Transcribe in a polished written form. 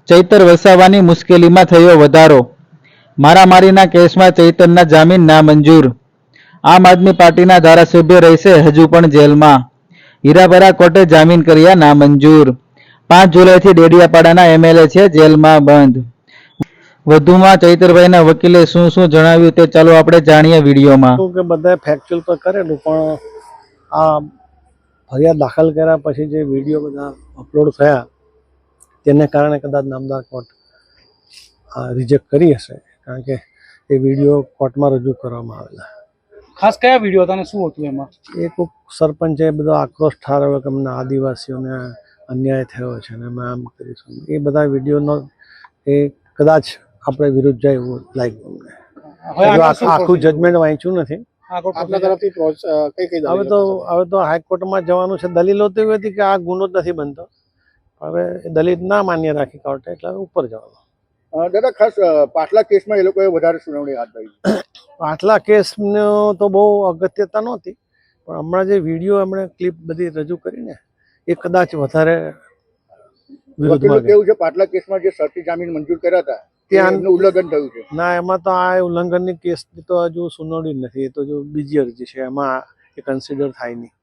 ચૈતર વસાવાની મુશ્કેલીમાં થયો વધારો. મારામારીના કેસમાં ચૈતરના જામીન નામંજૂર. આમ આદમી પાર્ટીના ધારાસભ્ય રહેશે હજુ પણ જેલમાં. હીરાપરા કોર્ટે જામીન કર્યા નામંજૂર. 5 જુલાઈથી ડેડિયાપાડાના એમએલએ છે જેલમાં બંધ. વધુમાં ચૈતરભાઈના વકીલે શું શું જણાવ્યું તે ચાલો આપણે જાણીએ વિડીયોમાં. કે બધાએ ફેક્ચ્યુઅલ પર કરેલું, પણ આ ફરિયાદ દાખલ કર્યા પછી જે વિડીયો બધા અપલોડ થયા તેને કારણે કદાચ નામદાર કોર્ટ રિજેક્ટ કરી હશે, કારણ કે એ વિડીયો કોર્ટમાં રજૂ કરવામાં આવેલા. ખાસ કયા વિડીયો હતા અને શું હતું એમાં? એ કોઈક સરપંચે બધો આક્રોશ ઠારવ્યો કે અમને આદિવાસીઓને અન્યાય થયો છે અને અમે આમ કરીશું. એ બધા વિડીયોનો એ કદાચ આપણે વિરુદ્ધ જાય એવું લાગ્યું અમને. આખું જજમેન્ટ વાંચ્યું નથી. હવે તો હાઈકોર્ટમાં જવાનું છે. દલીલો તો એવી હતી કે આ ગુનો જ નથી બનતો. હવે દલિત ના માન્ય રાખી કોર્ટે, એટલે ઉપર જવાનું. દાદા, ખાસ પાછલા કેસમાં એ લોકોએ વધારે સુનાવણી હાથ ધરી. પાછલા કેસનો તો બહુ અગત્યતા નહોતી, પણ હમણાં જે વિડીયો એમણે ક્લિપ બધી રજૂ કરીને એ કદાચ વધારે વકીલનું કેવું છે પાછલા કેસમાં જે શરતી જામીન મંજૂર કર્યા હતા ત્યાં ઉલ્લંઘન થયું છે? ના, એમાં તો આ ઉલ્લંઘનની કેસની તો હજુ સુનાવણી નથી. એ તો જો બીજી અરજી છે, એમાં એ કન્સિડર થાય નહીં.